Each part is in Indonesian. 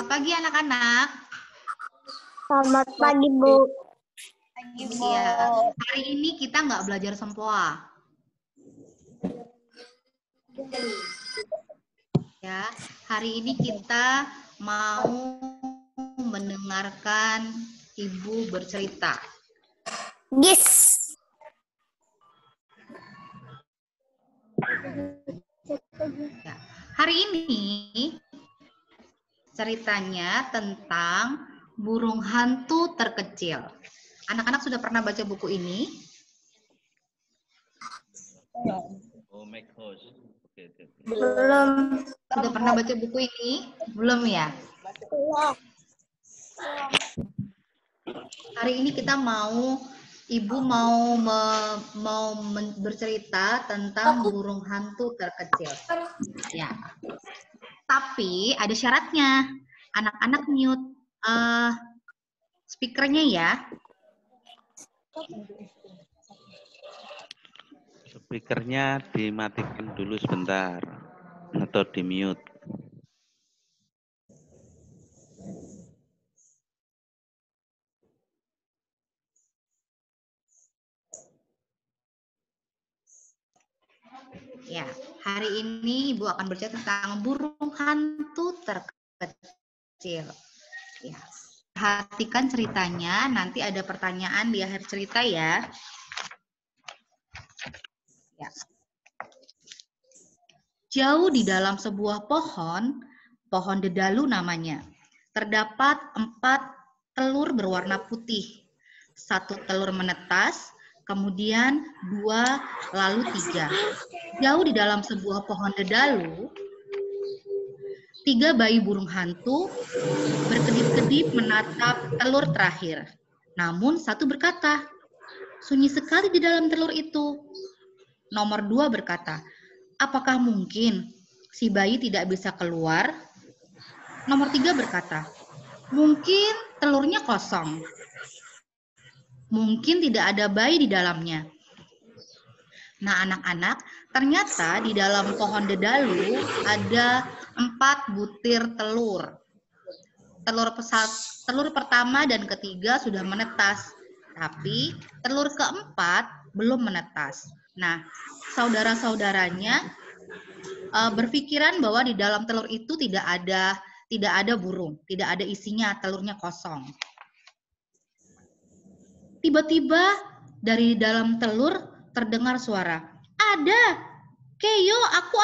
Pagi anak-anak. Selamat pagi, Bu. Pagi, Bu. Iya. Hari ini kita nggak belajar sempoa. Ya, hari ini kita mau mendengarkan Ibu bercerita. Yes. Ya. Hari ini ceritanya tentang burung hantu terkecil. Anak-anak sudah pernah baca buku ini? Oh, make host. Belum. Sudah pernah baca buku ini? Belum ya? Hari ini kita Ibu mau bercerita tentang burung hantu terkecil. Ya. Tapi ada syaratnya. Anak-anak mute speakernya ya. Speakernya dimatikan dulu sebentar atau di mute. Ya, hari ini Ibu akan bercerita tentang burung hantu terkecil. Ya, perhatikan ceritanya, nanti ada pertanyaan di akhir cerita ya. Ya. Jauh di dalam sebuah pohon dedalu namanya, terdapat 4 telur berwarna putih. 1 telur menetas, kemudian 2, lalu 3. Jauh di dalam sebuah pohon dedalu, 3 bayi burung hantu berkedip-kedip menatap telur terakhir. Namun 1 berkata, "Sunyi sekali di dalam telur itu." Nomor 2 berkata, "Apakah mungkin si bayi tidak bisa keluar?" Nomor 3 berkata, "Mungkin telurnya kosong. Mungkin tidak ada bayi di dalamnya." Nah, anak-anak, ternyata di dalam pohon dedalu ada 4 butir telur. Telur pertama dan ketiga sudah menetas, tapi telur keempat belum menetas. Nah, saudara-saudaranya berpikiran bahwa di dalam telur itu tidak ada burung, tidak ada isinya, telurnya kosong. Tiba-tiba dari dalam telur terdengar suara, "Ada! Keyo, aku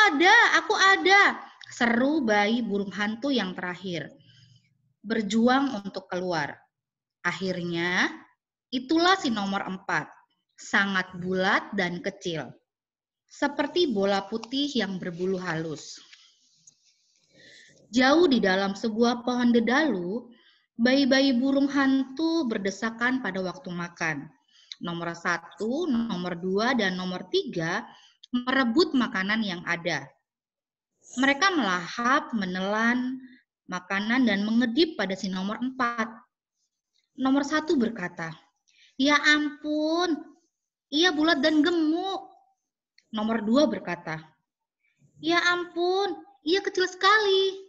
ada!" Seru bayi burung hantu yang terakhir. Berjuang untuk keluar. Akhirnya, itulah si nomor 4. Sangat bulat dan kecil. Seperti bola putih yang berbulu halus. Jauh di dalam sebuah pohon dedalu, bayi-bayi burung hantu berdesakan pada waktu makan. Nomor 1, nomor 2, dan nomor 3 merebut makanan yang ada. Mereka melahap, menelan makanan dan mengedip pada si nomor 4. Nomor 1 berkata, "Ya ampun, ia bulat dan gemuk." Nomor 2 berkata, "Ya ampun, ia kecil sekali."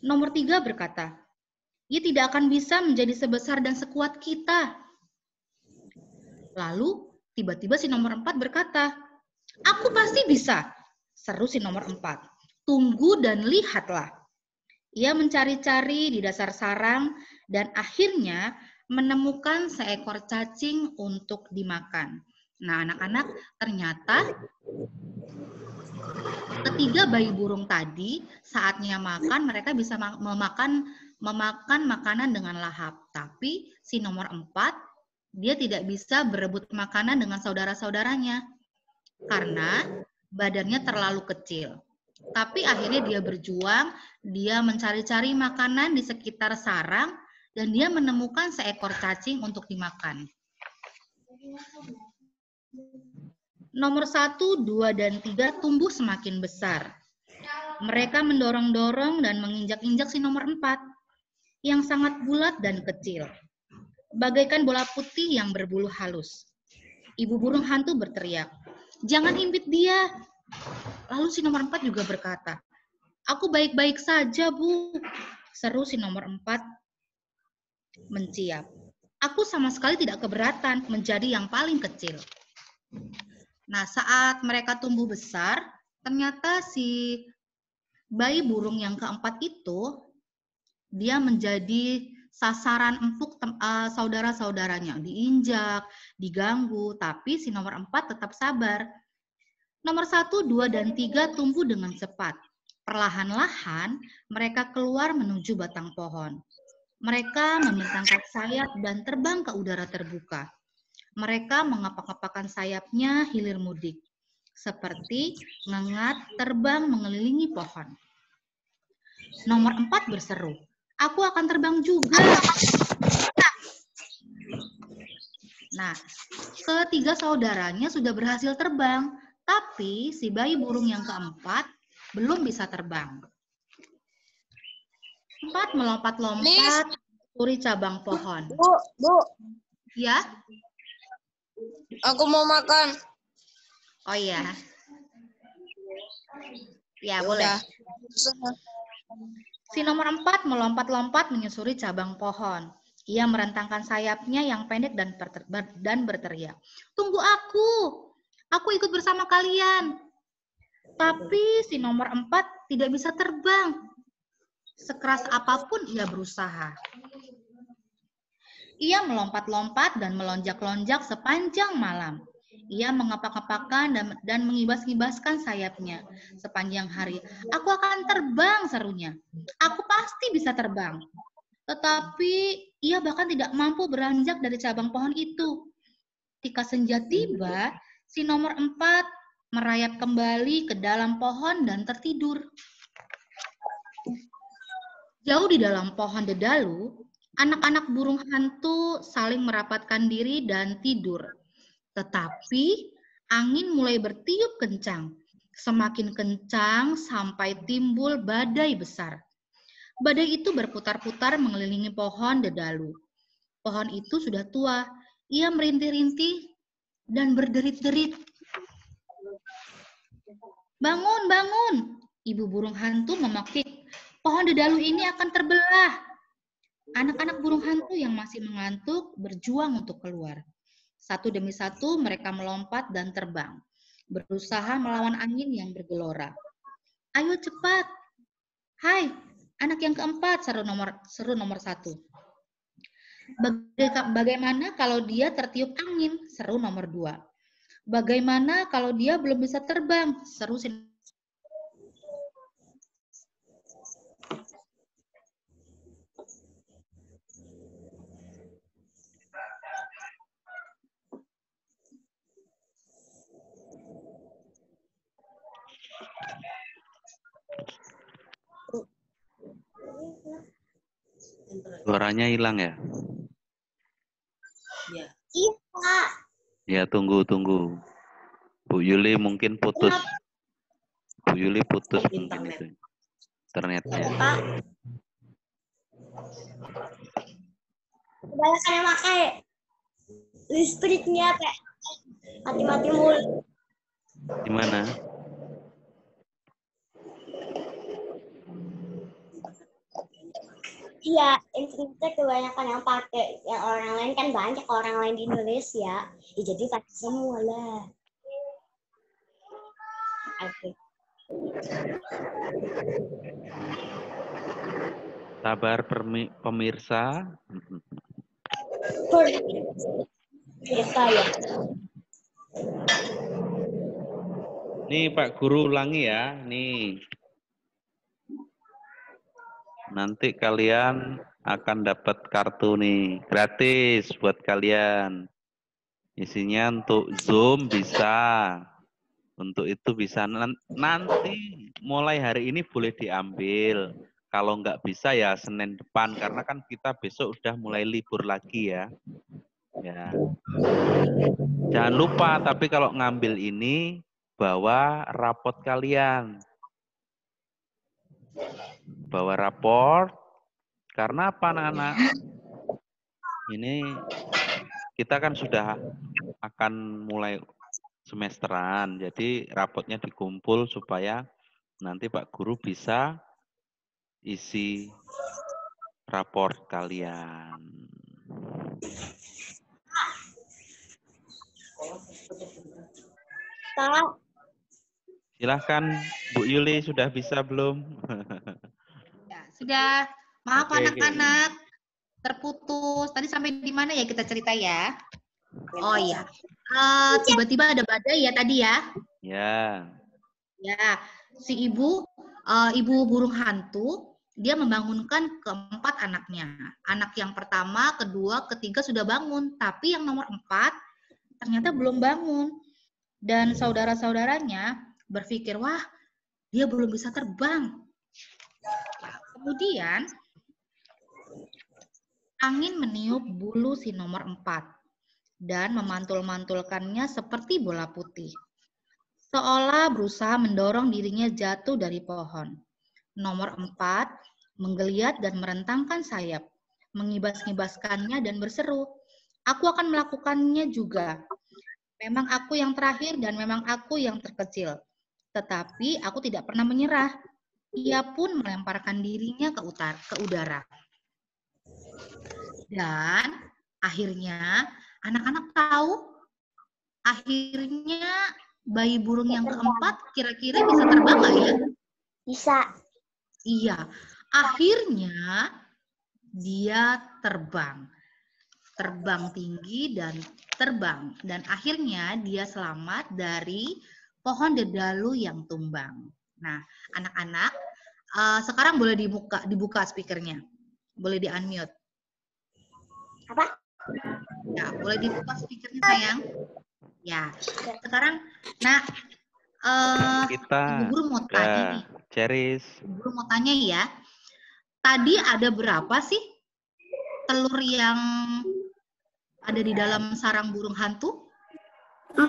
Nomor 3 berkata, "Ia tidak akan bisa menjadi sebesar dan sekuat kita." Lalu, tiba-tiba si nomor 4 berkata, "Aku pasti bisa." Seru si nomor 4. "Tunggu dan lihatlah." Ia mencari-cari di dasar sarang dan akhirnya menemukan seekor cacing untuk dimakan. Nah, anak-anak, ternyata ketiga bayi burung tadi saatnya makan mereka bisa memakan makanan dengan lahap. Tapi si nomor 4 dia tidak bisa berebut makanan dengan saudara-saudaranya karena badannya terlalu kecil. Tapi akhirnya dia berjuang, dia mencari-cari makanan di sekitar sarang dan dia menemukan seekor cacing untuk dimakan. Nomor 1, 2, dan 3 tumbuh semakin besar. Mereka mendorong-dorong dan menginjak-injak si nomor 4 yang sangat bulat dan kecil. Bagaikan bola putih yang berbulu halus. Ibu burung hantu berteriak, "Jangan impit dia." Lalu si nomor 4 juga berkata, Aku baik-baik saja, Bu. Seru si nomor 4 menciap. Aku sama sekali tidak keberatan menjadi yang paling kecil. Nah, saat mereka tumbuh besar, ternyata si bayi burung yang keempat itu, dia menjadi sasaran empuk saudara-saudaranya. Diinjak, diganggu, tapi si nomor 4 tetap sabar. Nomor 1, 2, dan 3 tumbuh dengan cepat. Perlahan-lahan mereka keluar menuju batang pohon. Mereka membentangkan sayap dan terbang ke udara terbuka. Mereka mengapak-apakan sayapnya hilir mudik, seperti ngengat terbang mengelilingi pohon. Nomor 4 berseru, "Aku akan terbang juga." Nah, ketiga saudaranya sudah berhasil terbang, tapi si bayi burung yang keempat belum bisa terbang. 4 melompat-lompat mencuri cabang pohon. Bu. Ya? Aku mau makan. Oh iya. Ya, boleh. Si nomor 4 melompat-lompat menyusuri cabang pohon. Ia merentangkan sayapnya yang pendek dan berteriak, "Tunggu aku! Aku ikut bersama kalian." Tapi si nomor 4 tidak bisa terbang. Sekeras apapun ia berusaha. Ia melompat-lompat dan melonjak-lonjak sepanjang malam. Ia mengapak-apakan dan mengibas-ngibaskan sayapnya sepanjang hari. "Aku akan terbang," serunya. "Aku pasti bisa terbang." Tetapi ia bahkan tidak mampu beranjak dari cabang pohon itu. Ketika senja tiba, si nomor 4 merayap kembali ke dalam pohon dan tertidur. Jauh di dalam pohon dedalu, anak-anak burung hantu saling merapatkan diri dan tidur. Tetapi angin mulai bertiup kencang, semakin kencang sampai timbul badai besar. Badai itu berputar-putar mengelilingi pohon dedalu. Pohon itu sudah tua, ia merintih-rintih dan berderit-derit. "Bangun, bangun!" Ibu burung hantu memekik. "Pohon dedalu ini akan terbelah." Anak-anak burung hantu yang masih mengantuk berjuang untuk keluar. Satu demi satu mereka melompat dan terbang, berusaha melawan angin yang bergelora. "Ayo cepat. Hai, anak yang keempat," seru nomor 1. "Bagaimana kalau dia tertiup angin?" seru nomor 2. "Bagaimana kalau dia belum bisa terbang?" seru si Suaranya hilang ya? Iya, Kak. Ya, tunggu. Bu Yuli mungkin putus. Bu Yuli putus mungkin itu. Internetnya. Kak. Kebanyakan yang pakai listriknya kayak mati-mati mulu. Gimana? Iya, internetnya kebanyakan yang pakai. Yang orang lain kan banyak orang lain di Indonesia. Ya, jadi pakai semua lah. Oke. Sabar pemirsa. Kita ya. Nih Pak Guru ulangi ya. Nih. Nanti kalian akan dapat kartu nih. Gratis buat kalian. Isinya untuk Zoom bisa. Untuk itu bisa nanti mulai hari ini boleh diambil. Kalau nggak bisa ya Senin depan. Karena kan kita besok udah mulai libur lagi ya. Ya. Jangan lupa, tapi kalau ngambil ini, bawa rapot kalian. Bawa raport. Karena apa anak-anak? Ini kita kan sudah akan mulai semesteran. Jadi rapotnya dikumpul supaya Nanti Pak Guru bisa isi raport kalian. Kak, Silahkan Bu Yuli, sudah bisa belum? Ya, sudah. Maaf Oke. anak-anak. Terputus. Tadi sampai di mana ya kita cerita ya? Oh iya. Tiba-tiba ada badai ya tadi ya? Ya. Ya, si ibu burung hantu, dia membangunkan keempat anaknya. Anak yang pertama, kedua, ketiga sudah bangun, tapi yang nomor 4 ternyata belum bangun. Dan saudara-saudaranya berpikir, wah, dia belum bisa terbang. Kemudian angin meniup bulu si nomor 4 dan memantul-mantulkannya seperti bola putih. Seolah berusaha mendorong dirinya jatuh dari pohon. Nomor 4 menggeliat dan merentangkan sayap, mengibas-ngibaskannya dan berseru, "Aku akan melakukannya juga. Memang aku yang terakhir dan memang aku yang terkecil. Tetapi aku tidak pernah menyerah." Ia pun melemparkan dirinya ke udara. Dan akhirnya anak-anak tahu, akhirnya bayi burung yang keempat kira-kira bisa terbang nggak ya? bisa. Iya, akhirnya dia terbang. Terbang tinggi dan terbang. Dan akhirnya dia selamat dari pohon dedalu yang tumbang. Nah, anak-anak, sekarang boleh dibuka speakernya. Boleh di-unmute. Apa? Ya, boleh dibuka speakernya sayang. Ya, sekarang, nah, Ibu Guru mau tanya nih. Ceris. Ibu Guru mau tanya ya. Tadi ada berapa sih telur yang ada di dalam sarang burung hantu? 4.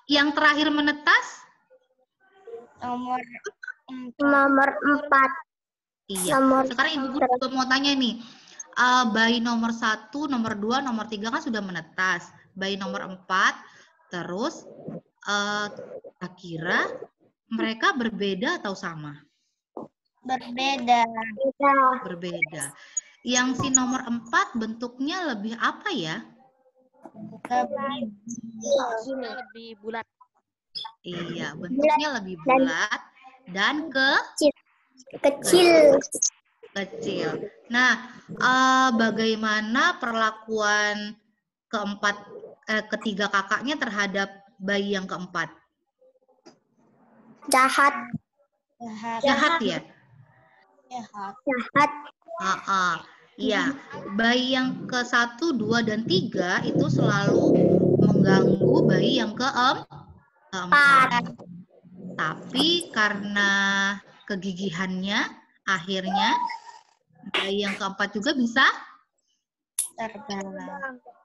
Yang terakhir menetas? Nomor 4. Iya. Sekarang Ibu Guru juga mau tanya nih. Bayi nomor 1, nomor 2, nomor 3 kan sudah menetas. Bayi nomor 4, terus kira-kira mereka berbeda atau sama? Berbeda. Berbeda. Yang si nomor 4 bentuknya lebih apa ya? Lebih bulat. Iya, bentuknya lebih bulat dan Kecil. kecil. Nah, bagaimana perlakuan ketiga kakaknya terhadap bayi yang keempat? Jahat. Jahat ya? Jahat. Iya, bayi yang ke-1, 2, dan 3 itu selalu mengganggu bayi yang keempat. Tapi karena kegigihannya, akhirnya bayi yang keempat juga bisa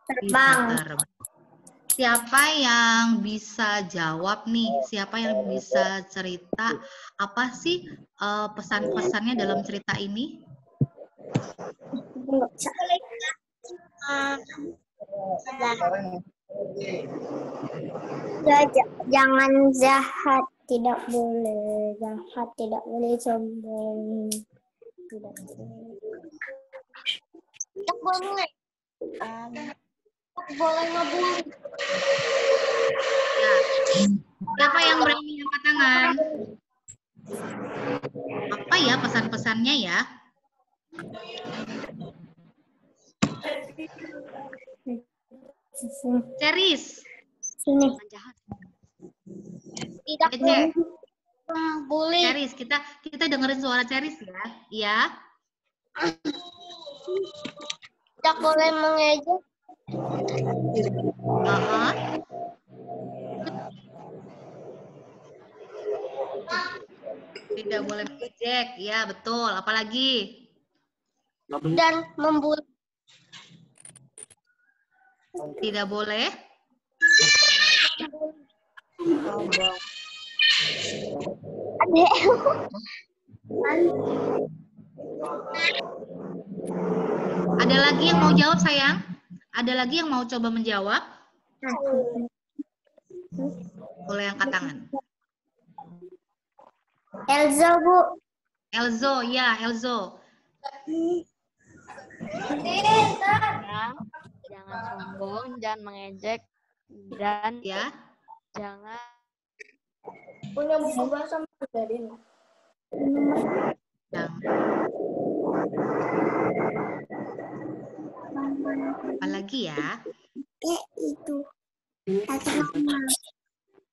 Terbang. Siapa yang bisa jawab nih? Siapa yang bisa cerita apa sih pesan-pesannya dalam cerita ini? Jangan jahat, tidak boleh jahat, tidak boleh sombong, tidak boleh ngebully. Ya. Siapa yang berani angkat tangan? Apa ya pesan-pesannya ya? Ceris. Sini. Tidak Ece. boleh. Ceris, kita dengerin suara Ceris ya. Iya. Tidak boleh mengejek. Tidak boleh mengejek, ya betul. Apalagi? Dan membuli. Tidak boleh. Ada lagi yang mau jawab sayang? Ada lagi yang mau coba menjawab? Boleh angkat tangan. Elzo, Bu. Elzo, ya Elzo. Ya, jangan sombong, jangan mengejek, dan Ya. jangan Punya buku bahasa Mandarin. Yang apalagi ya? Itu.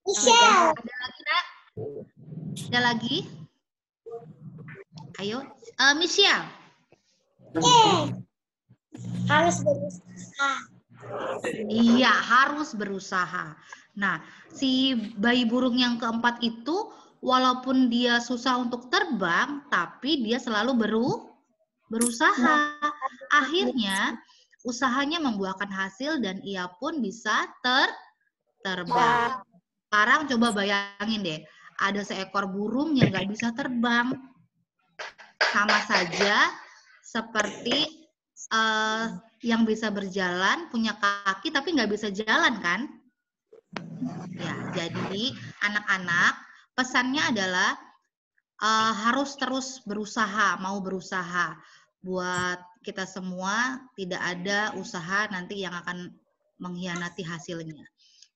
Michelle. Ada lagi, Nak? Ada lagi? Ayo, Michelle. Harus berusaha. Iya, harus berusaha. Nah, si bayi burung yang keempat itu, walaupun dia susah untuk terbang, tapi dia selalu berusaha. Akhirnya, usahanya membuahkan hasil dan ia pun bisa terbang. Sekarang coba bayangin deh, ada seekor burung yang nggak bisa terbang. Sama saja seperti yang bisa berjalan, punya kaki tapi nggak bisa jalan kan? Ya, jadi anak-anak pesannya adalah harus terus berusaha, mau berusaha. Buat kita semua tidak ada usaha nanti yang akan mengkhianati hasilnya.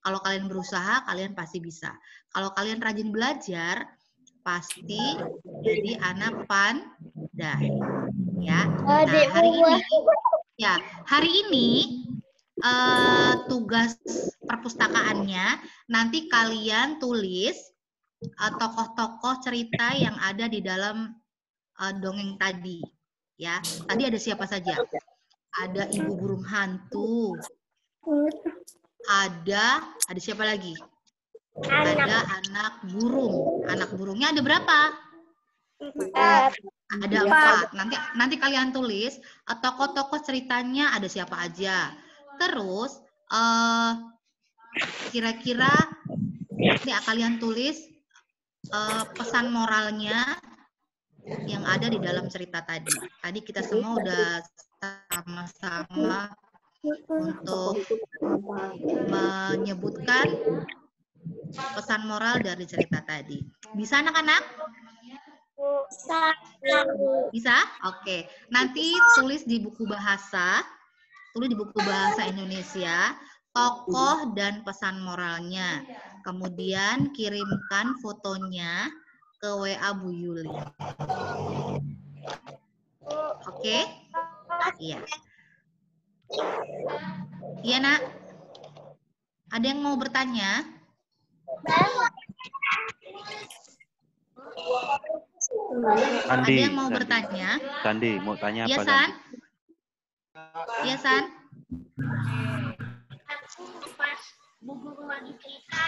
Kalau kalian berusaha, kalian pasti bisa. Kalau kalian rajin belajar, pasti jadi anak pandai. Ya. Nah, hari ini tugas perpustakaannya nanti kalian tulis tokoh-tokoh cerita yang ada di dalam dongeng tadi. Ya, tadi ada siapa saja? Ada ibu burung hantu. Ada siapa lagi? Ada anak burung. Anak burungnya ada berapa? Ada 4. Nanti kalian tulis tokoh-tokoh ceritanya ada siapa aja. Terus kira-kira kalian tulis pesan moralnya yang ada di dalam cerita tadi. Tadi kita semua udah sama-sama untuk menyebutkan pesan moral dari cerita tadi. Bisa anak-anak? Bisa? Oke. Nanti tulis di buku bahasa, Indonesia, tokoh dan pesan moralnya. Kemudian kirimkan fotonya ke WA Bu Yuli. Oke? Iya. Iya, Nak. Ada yang mau bertanya? Sandi, ada yang mau bertanya? Sandi, mau tanya Iya, apa? San? Iya, San? Bu guru lagi cerita.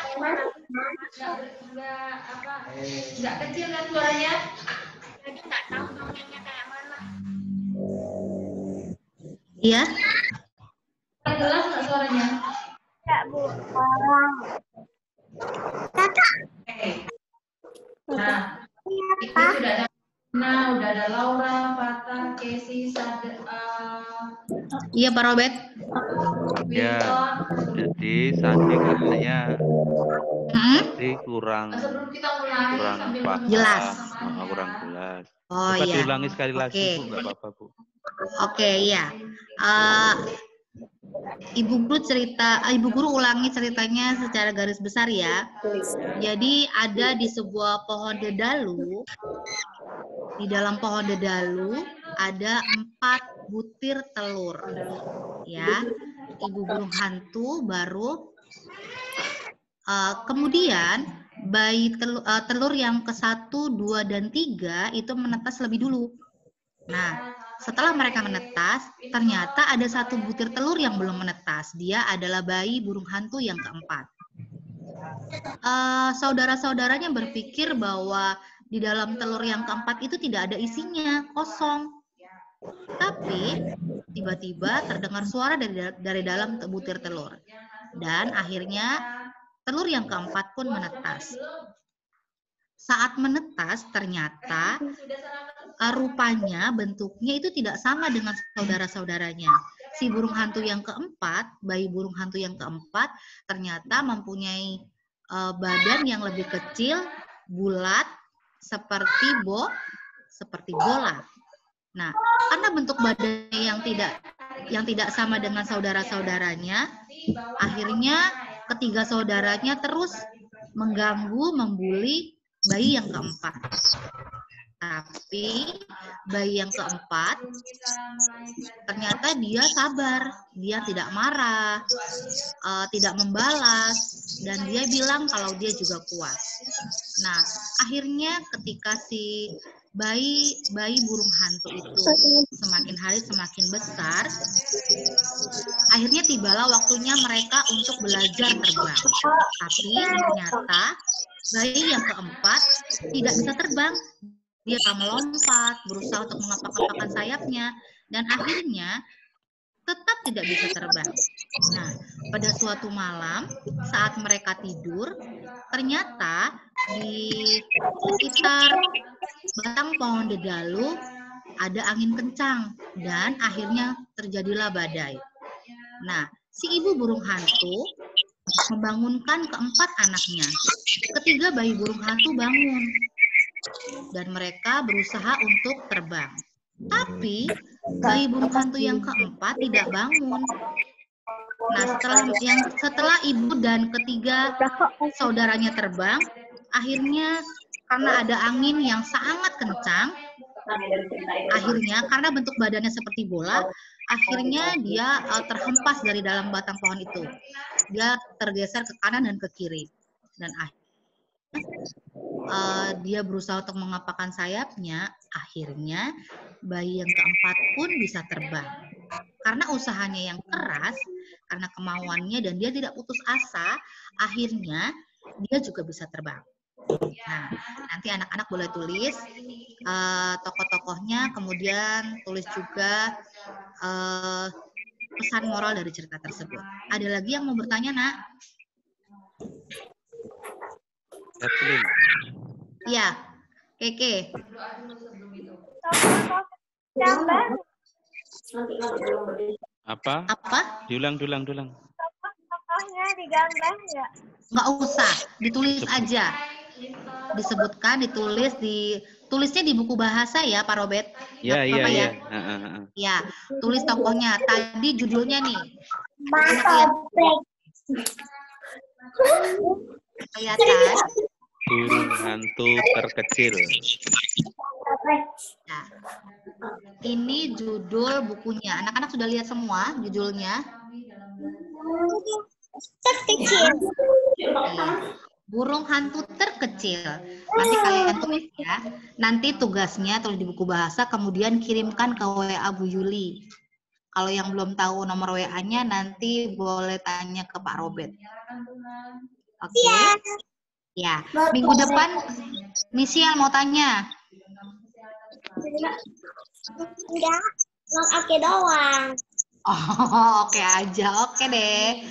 Nggak kecil kan suaranya? Jadi nggak tahu dongengnya kayak mana. Iya? Jelas nggak suaranya? Ya, Bu. Kakak. Nah, itu sudah ada udah ada Laura, Fata, Casey, Iya, Pak Robert. Ya, jadi Sandi katanya tadi kurang sebelum kita mulai paham. Jelas. Kurang jelas. Oh Coba iya. diulangi sekali lagi, Oke. Bu, nggak apa-apa, Bu. Oke, iya. Ibu guru ulangi ceritanya secara garis besar ya. Jadi ada di sebuah pohon dedalu. Di dalam pohon dedalu ada 4 butir telur. Ya. Ibu burung hantu baru kemudian bayi telur yang ke-1, 2 dan 3 itu menetas lebih dulu. Nah, setelah mereka menetas, ternyata ada 1 butir telur yang belum menetas. Dia adalah bayi burung hantu yang keempat. Saudara-saudaranya berpikir bahwa di dalam telur yang keempat itu tidak ada isinya, kosong. Tapi tiba-tiba terdengar suara dari dalam butir telur. Dan akhirnya telur yang keempat pun menetas. Saat menetas ternyata rupanya bentuknya itu tidak sama dengan saudara-saudaranya. Si burung hantu yang keempat, bayi burung hantu yang keempat ternyata mempunyai badan yang lebih kecil, bulat, seperti bola. Nah, karena bentuk badannya yang tidak sama dengan saudara-saudaranya, akhirnya ketiga saudaranya terus mengganggu, membuli bayi yang keempat. Tapi bayi yang keempat ternyata dia sabar, dia tidak marah, tidak membalas, dan dia bilang kalau dia juga kuat. Nah, akhirnya ketika si bayi burung hantu itu semakin hari semakin besar, akhirnya tibalah waktunya mereka untuk belajar terbang. Tapi ternyata bayi yang keempat tidak bisa terbang. Dia melompat, berusaha untuk mengapak-apakan sayapnya, dan akhirnya tetap tidak bisa terbang. Nah, pada suatu malam saat mereka tidur, ternyata di sekitar batang pohon dedalu ada angin kencang dan akhirnya terjadilah badai. Nah, si ibu burung hantu membangunkan keempat anaknya. Ketiga bayi burung hantu bangun dan mereka berusaha untuk terbang. Tapi bayi burung hantu yang keempat tidak bangun. Nah, setelah ibu dan ketiga saudaranya terbang, akhirnya karena ada angin yang sangat kencang, akhirnya karena bentuk badannya seperti bola, akhirnya dia terhempas dari dalam batang pohon itu. Dia tergeser ke kanan dan ke kiri. Dan akhirnya dia berusaha untuk mengepakkan sayapnya, akhirnya bayi yang keempat pun bisa terbang. Karena usahanya yang keras, karena kemauannya dan dia tidak putus asa, akhirnya dia juga bisa terbang. Nah, nanti anak-anak boleh tulis tokoh-tokohnya, kemudian tulis juga pesan moral dari cerita tersebut. Ada lagi yang mau bertanya, Nak? Iya, Keke. Apa? Diulang. Tokohnya digambar nggak? Nggak usah, ditulis aja. Disebutkan, tulisnya di buku bahasa ya, Pak Robert? Iya. Ya, tulis tokohnya. Tadi judulnya nih. Kelihatan. Burung hantu terkecil. Nah, ini judul bukunya. Anak-anak sudah lihat semua judulnya? Terkecil. Burung hantu terkecil. Nanti kalian tulis ya. Nanti tugasnya tulis di buku bahasa, kemudian kirimkan ke WA Bu Yuli. Kalau yang belum tahu nomor WA-nya, nanti boleh tanya ke Pak Robert. Oke? Ya. Minggu depan, Michelle mau tanya. Enggak, oke doang. Oh, oke aja. Oke deh.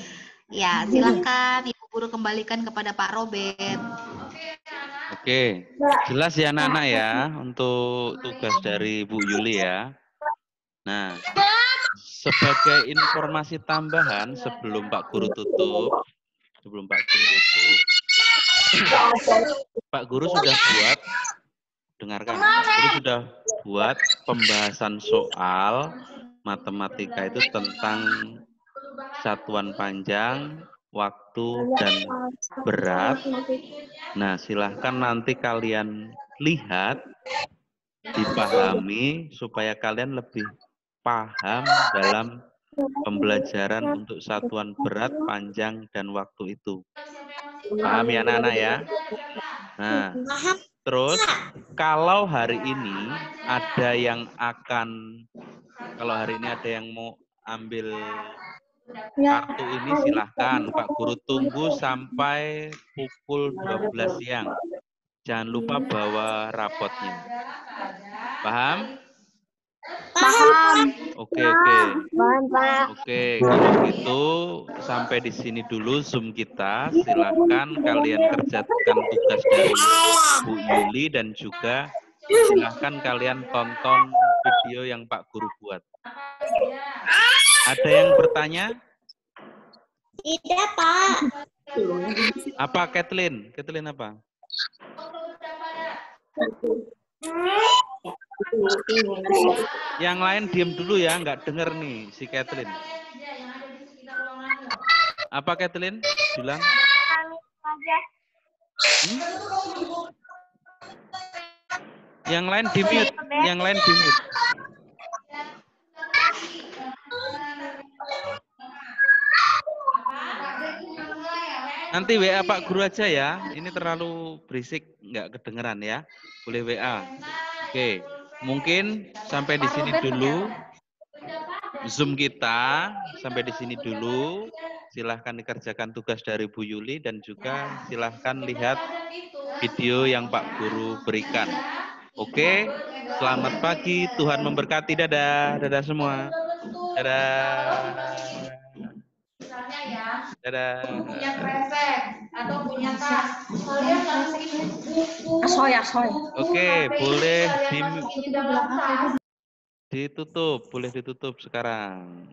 Ya, silakan Ibu Guru kembalikan kepada Pak Robert. Oke, jelas ya anak-anak ya untuk tugas dari Bu Yuli ya. Nah, sebagai informasi tambahan sebelum Pak Guru tutup, Pak Guru sudah buat, dengarkan, Pak Guru sudah buat pembahasan soal matematika itu tentang satuan panjang, waktu, dan berat. Nah, silahkan nanti kalian lihat, dipahami, supaya kalian lebih paham dalam pembelajaran untuk satuan berat, panjang, dan waktu itu. Paham ya anak-anak ya? Nah, terus kalau hari ini ada yang mau ambil kartu ini silahkan. Pak Guru tunggu sampai pukul 12 siang. Jangan lupa bawa rapotnya. Paham? Paham. Oke. Paham, Pak. Oke, kalau gitu sampai di sini dulu Zoom kita. Silahkan kalian kerjakan tugas dari Bu Yuli dan juga silahkan kalian tonton video yang Pak Guru buat. Ada yang bertanya? Tidak, Pak. Apa Kathleen? Kathleen apa? Yang lain diem dulu ya, nggak denger nih si Kathleen. Apa Kathleen? Bilang. Yang lain di mute, yang lain di mute. Nanti WA Pak Guru aja ya. Ini terlalu berisik, nggak kedengeran ya. Boleh WA. Oke, mungkin sampai di sini dulu. Zoom kita sampai di sini dulu. Silahkan dikerjakan tugas dari Bu Yuli dan juga silahkan lihat video yang Pak Guru berikan. Oke, selamat pagi. Tuhan memberkati. Dadah, dadah semua. Dadah. Dadah. Punya kresek atau punya tas. Kalian nggak mungkin buku. Oke, boleh Kalian masukin di dalam tas. ditutup. Boleh ditutup sekarang.